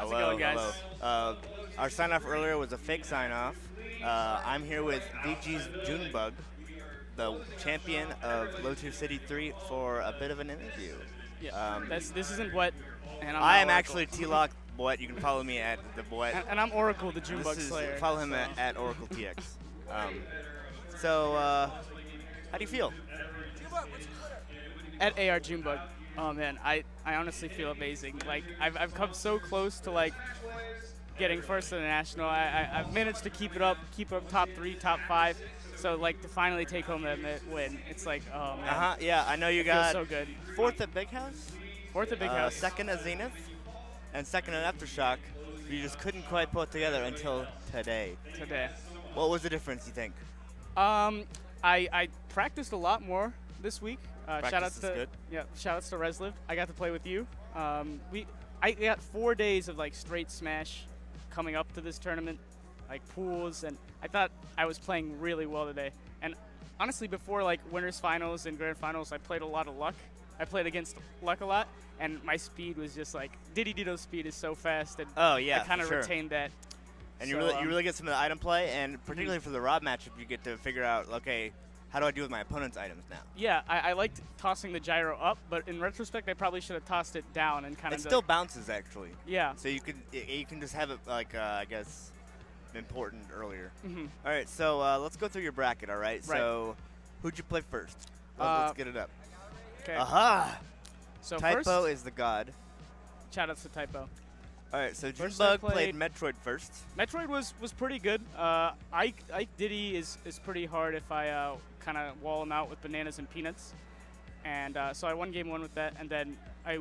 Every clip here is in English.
How's it going, guys? Hello. Our sign-off earlier was a fake sign-off. I'm here with VG's Junebug, the champion of LTC3 for a bit of an interview. Yeah, this isn't Boet, and I am Oracle. actually T-Lock Boet. You can follow me at the Boet. And I'm Oracle, the Junebug Slayer. Follow him at Oracle TX. How do you feel? At AR Junebug. Oh man, I honestly feel amazing. Like I've come so close to like getting first in the national. I've managed to keep up top 3, top 5. So like to finally take home that win, it's like, oh man. Yeah, I know you got so good. 4th at Big House. 4th at Big House. 2nd at Zenith, and 2nd at Aftershock. You just couldn't quite put it together until today. What was the difference, you think? I practiced a lot more this week. Practice is good. Yeah, shout outs to Resliv. I got to play with you. I got 4 days of like straight Smash coming up to this tournament, like pools, and I thought I was playing really well today. And honestly, before like winners finals and grand finals, I played a lot of luck. I played against luck a lot, and my speed was just like Diddy Ditto's speed is so fast, and I kind of retained that. And so, you really get some of the item play, and particularly for the Rob matchup, you get to figure out, okay, how do I deal with my opponent's items now? Yeah, I liked tossing the gyro up, but in retrospect, I probably should have tossed it down and kind of. It still bounces actually. Yeah. So you can just have it like I guess important earlier. All right, so let's go through your bracket. All right. So who'd you play first? Let's get it up. Okay. Aha. So Typo is the god. Shout outs to Typo. All right, so Junebug played Metroid first. Metroid was pretty good. Ike Diddy is pretty hard if I kind of wall him out with bananas and peanuts. And so I won game 1 with that, and then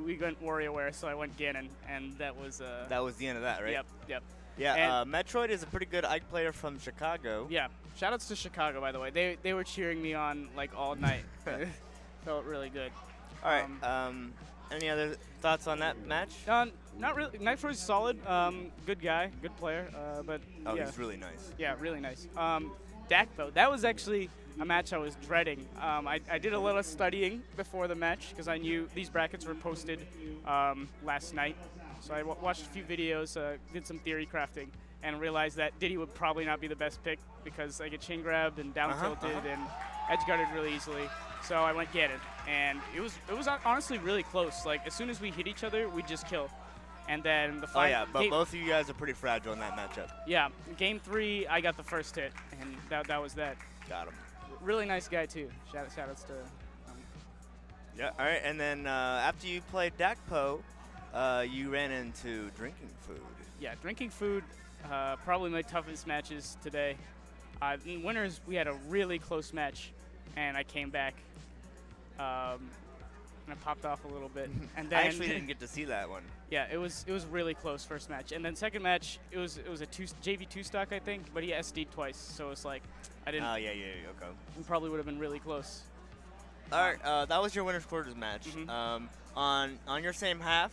we went WarioWare, so I went Ganon, and that was the end of that, right? Yep. Yeah, Metroid is a pretty good Ike player from Chicago. Yeah, shout outs to Chicago, by the way. They were cheering me on like all night. Felt really good. All right. Any other thoughts on that match? Not really. Metroid's solid. Good guy, good player. But yeah. He's really nice. Yeah, really nice. Dak though, that was actually a match I was dreading. I did a little studying before the match because I knew these brackets were posted last night. So I watched a few videos, did some theory crafting, and realized that Diddy would probably not be the best pick because I get chain grabbed and down tilted and edge guarded really easily. So I went Ganon, and it was honestly really close. Like as soon as we hit each other, we'd just kill. And then the final. Oh yeah, but both of you guys are pretty fragile in that matchup. Yeah, game 3, I got the first hit, and that was that. Got him. Really nice guy too. Shout outs to. Yeah. All right, and then after you played Dakpo, you ran into drinking food. Yeah, drinking food. Probably my toughest matches today. In winners, we had a really close match, and I came back. And I popped off a little bit, and then I actually didn't get to see that one. Yeah, it was really close first match, and then second match it was a JV 2-stock I think, but he SD'd twice, so it's like I didn't. Oh yeah, okay. We probably would have been really close. All right, that was your winners quarters match. On your same half,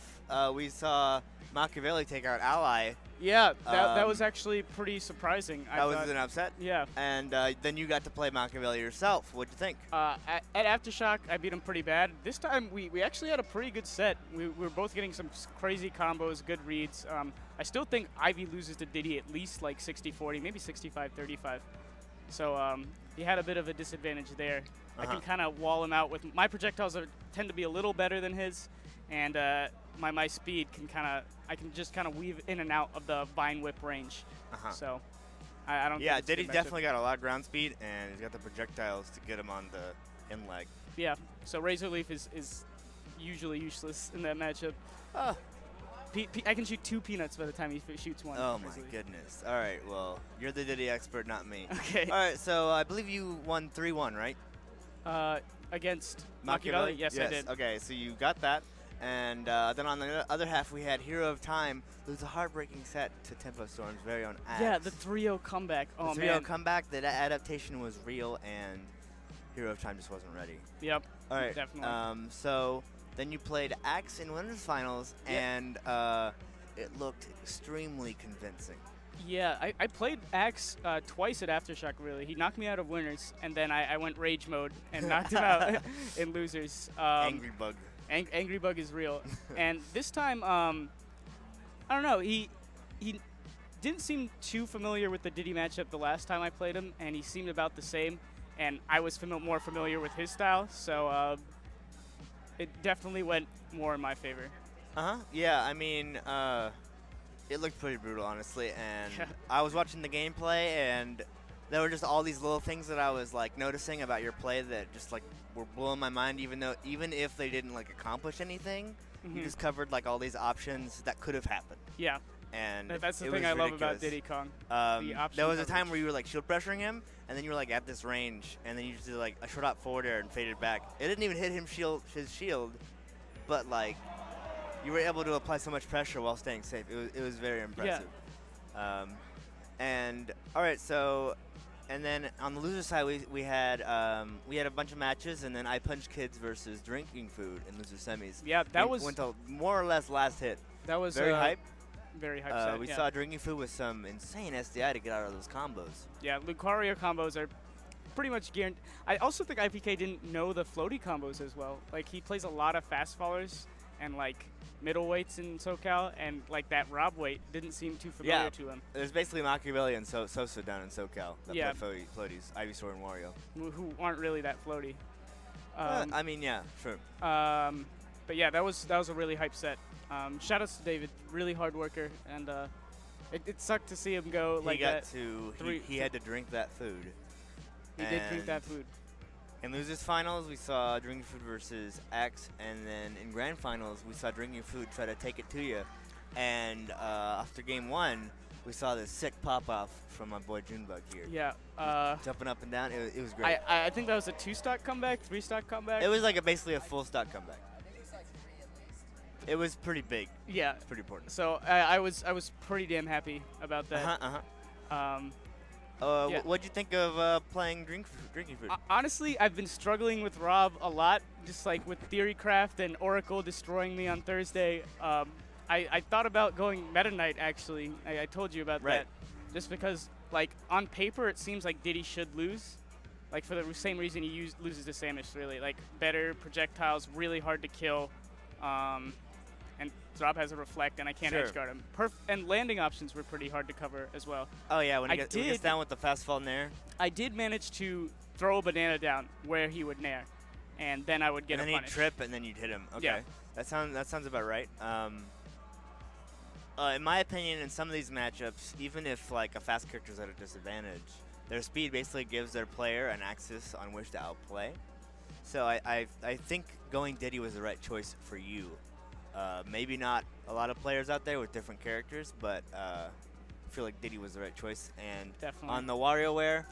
we saw Machiavelli take out Ally. Yeah, that was actually pretty surprising. That was an upset? Yeah. And then you got to play Machiavelli yourself. What'd you think? At Aftershock, I beat him pretty bad. This time, we actually had a pretty good set. We were both getting some crazy combos, good reads. I still think Ivy loses to Diddy at least like 60-40, maybe 65-35. So he had a bit of a disadvantage there. I can kind of wall him out with my projectiles tend to be a little better than his, and my speed can I can just kind of weave in and out of the Vine Whip range. So I don't. Yeah, Diddy's definitely got a lot of ground speed, and he's got the projectiles to get him on the in leg. Yeah. So Razor Leaf is usually useless in that matchup. I can shoot 2 peanuts by the time he shoots 1. Oh my goodness. All right, well, you're the Diddy expert, not me. Okay. All right, so I believe you won 3-1, right? Against Machiavelli? Yes, I did. Okay, so you got that. And then on the other half, we had Hero of Time lose a heartbreaking set to Tempo Storm's very own Axe. Yeah, the 3-0 comeback. Oh, the 3-0 comeback, the adaptation was real, and Hero of Time just wasn't ready. Yep. All right. Definitely. So then you played Axe in winners finals, and it looked extremely convincing. Yeah, I played Axe twice at Aftershock, really. He knocked me out of winners, and then I went rage mode and knocked him out in losers. Angry Bug. Angry Bug is real. And this time, I don't know. He didn't seem too familiar with the Diddy matchup the last time I played him, and he seemed about the same. And I was more familiar with his style, so it definitely went more in my favor. Yeah, I mean, it looked pretty brutal, honestly. And I was watching the gameplay, and there were just all these little things that I was like noticing about your play that just like were blowing my mind. Even if they didn't like accomplish anything, you just covered like all these options that could have happened. Yeah. And that's the thing I love about Diddy Kong. There was a time where you were like shield pressuring him, and then you were like at this range, and then you just did like a short out forward air and faded back. It didn't even hit him his shield, but like you were able to apply so much pressure while staying safe. It was very impressive. Yeah. And all right, so and then on the loser side we had a bunch of matches, and then I Punch Kids versus Drinking Food in loser semis. Yeah, went to more or less last hit. That was very hype. Very hype set, we saw Drinking Food with some insane SDI to get out of those combos. Yeah, Lucario combos are pretty much guaranteed. I also think IPK didn't know the floaty combos as well. Like, he plays a lot of fast fallers and, like, middleweights in SoCal, and, like, that Rob weight didn't seem too familiar to him. There's basically Machiavelli and Sosa down in SoCal that play floaties, Ivysaur and Wario. Who aren't really that floaty. I mean, yeah, sure. But, yeah, that was a really hype set. Shout outs to David, really hard worker, and it sucked to see him go like that. He had to drink that food. He did drink that food. In losers finals, we saw Drinking Food versus X, and then in grand finals, we saw Drinking Food try to take it to you. And after game one, we saw this sick pop-off from my boy Junebug here. Yeah. Jumping up and down, it was great. I think that was a 2-stock comeback, 3-stock comeback. It was like basically a full stock comeback. It was pretty big. Yeah. It's pretty important. So I was pretty damn happy about that. What'd you think of playing Drinking Food? Honestly, I've been struggling with Rob a lot, just like with Theorycraft and Oracle destroying me on Thursday. I thought about going Meta Knight, actually. I told you about that. Just because, like, on paper, it seems like Diddy should lose. Like, for the same reason he loses to Samus, really. Like, better projectiles, really hard to kill. And Rob has a reflect, and I can't edge guard him. And landing options were pretty hard to cover as well. Oh, yeah, when he gets down with the fast fall nair. I did manage to throw a banana down where he would nair, and then I would get a punish. And then he'd trip, and then you'd hit him. Okay. Yeah. That sounds about right. In my opinion, in some of these matchups, even if like a fast character's at a disadvantage, their speed basically gives their player an axis on which to outplay. So I think going Diddy was the right choice for you. Maybe not a lot of players out there with different characters, but I feel like Diddy was the right choice. And definitely. On the WarioWare,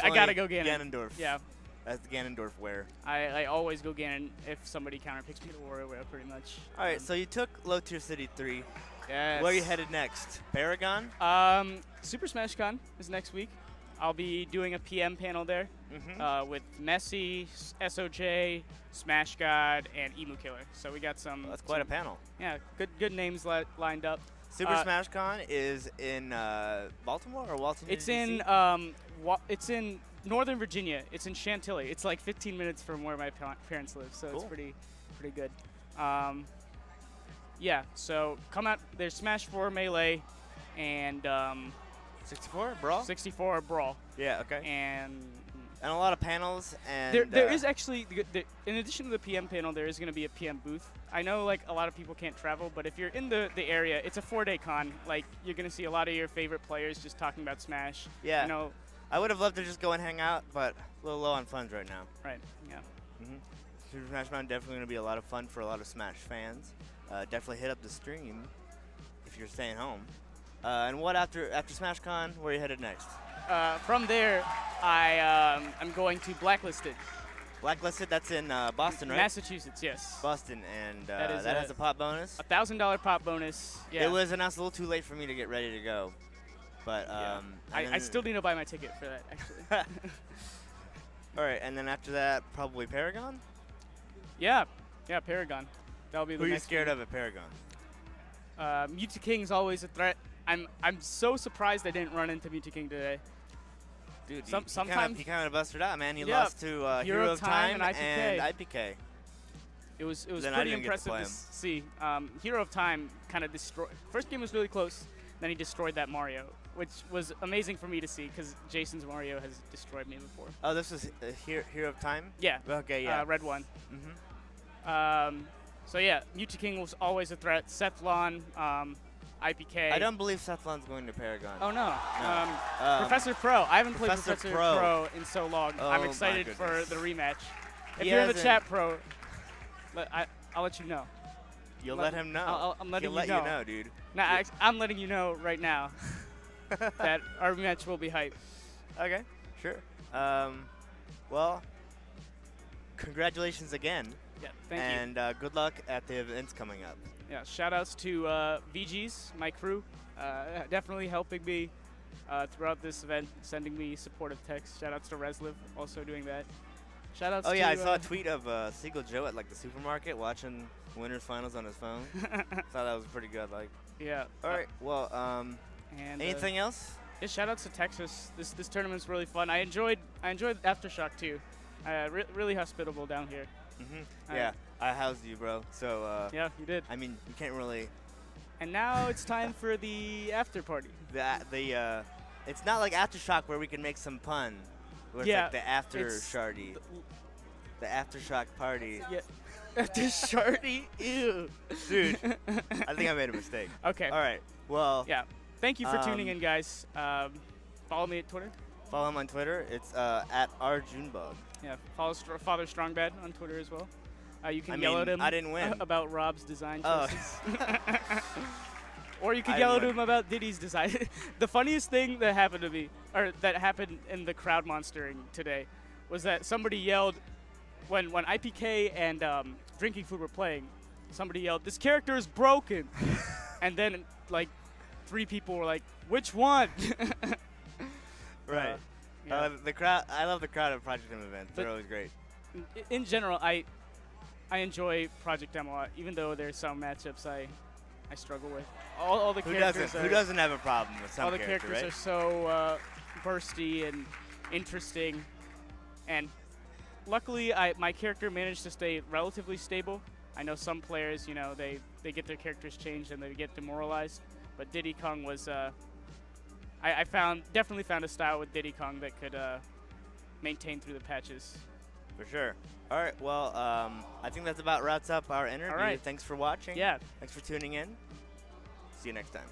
I gotta go Ganon. Ganondorf. Yeah. That's the Ganondorf wear. I always go Ganon if somebody counterpicks me to WarioWare, pretty much. All right, so you took Low Tier City 3. Yes. Where are you headed next? Paragon? Super Smash Con is next week. I'll be doing a PM panel there with Messi, SOJ, Smash God, and Emu Killer. So we got some. Well, that's quite a panel. Yeah, good names lined up. Super Smash Con is in Baltimore or Washington? It's in Northern Virginia. It's in Chantilly. It's like 15 minutes from where my parents live, so it's pretty good. Yeah, so come out. There's Smash 4 Melee, and 64 Brawl. 64 Brawl. Yeah. Okay. And a lot of panels. And there is actually, in addition to the PM panel, there is going to be a PM booth. I know like a lot of people can't travel, but if you're in the area, it's a 4-day con. Like you're going to see a lot of your favorite players just talking about Smash. Yeah. You know, I would have loved to just go and hang out, but a little low on funds right now. Right. Yeah. Super Smash Mountain definitely going to be a lot of fun for a lot of Smash fans. Definitely hit up the stream if you're staying home. And what after SmashCon? Where are you headed next? From there, I'm going to Blacklisted. Blacklisted, that's in Boston, right? Massachusetts, yes. Boston, and that has a pop bonus. $1,000 pop bonus. Yeah. It was announced a little too late for me to get ready to go, but I still need to buy my ticket for that, actually. All right, and then after that, probably Paragon. Yeah, Paragon. That'll be the Who are next you scared one. of at Paragon? Mewtwo King's always a threat. I'm so surprised I didn't run into Mewtwo King today. Dude, sometimes he kind of busted out, man. He lost to Hero of Time and IPK. It was Then I pretty didn't get to impressive play to him. see. Hero of Time kind of destroyed. First game was really close. Then he destroyed that Mario, which was amazing for me to see because Jason's Mario has destroyed me before. Oh, this was Hero of Time? Yeah. Okay, yeah. Red one. Mm-hmm. So yeah, Mewtwo King was always a threat. Sethlon, IPK. I don't believe Sethlon's going to Paragon. Oh no. No. Professor Pro. I haven't played Professor Professor Pro. Pro in so long. Oh I'm my excited for goodness. the rematch. If He you're in the hasn't- chat, Pro, I'll let you know. You'll let him know. I'm letting He'll let you know. you know, dude. Nah, I'm letting you know right now that our rematch will be hype. Okay, sure. Well, congratulations again. Yeah, thank you. And good luck at the events coming up. Yeah, shout outs to VGs, my crew, definitely helping me throughout this event, sending me supportive texts. Shout outs to Resliv, also doing that. Shout outs Oh to yeah, I saw a tweet of Seagull Joe at like the supermarket watching winners finals on his phone. Thought that was pretty good. Like, yeah. all right. Well, And anything else? yeah, shout outs to Texas. This tournament's really fun. I enjoyed Aftershock too. Really hospitable down here. Yeah, I housed you, bro. So Yeah, you did. I mean, you can't really. And now it's time for the after party. It's not like Aftershock where we can make some pun. Where Yeah, it's like the after it's shardy. The Aftershock party. Yeah. After shardy, ew. Dude, I think I made a mistake. Okay. All right. Well, Yeah. Thank you for tuning in, guys. Follow me at Twitter. follow him on Twitter. It's at rjunebug. Yeah. Follow Father Strongbad on Twitter as well. You can I yell mean, at him I didn't win. about Rob's design Oh. choices. Or you can I yell at won. him about Diddy's design. The funniest thing that happened to me, or that happened in the crowd monstering today, was that somebody yelled when IPK and Drinking Food were playing. Somebody yelled, "This character is broken," and then like 3 people were like, "Which one?" Right. Yeah. The crowd. I love the crowd at Project M events. They're But- always great. In general, I enjoy Project M a lot, even though there's some matchups I struggle with. All the Who characters doesn't? are, Who doesn't have a problem with some all the character, characters right? are so bursty and interesting, and luckily my character managed to stay relatively stable. I know some players, you know, they get their characters changed and they get demoralized, but Diddy Kong was I definitely found a style with Diddy Kong that could maintain through the patches. For sure. All right. Well, I think that's about wraps up our interview. right. Thanks for watching. Yeah. Thanks for tuning in. See you next time.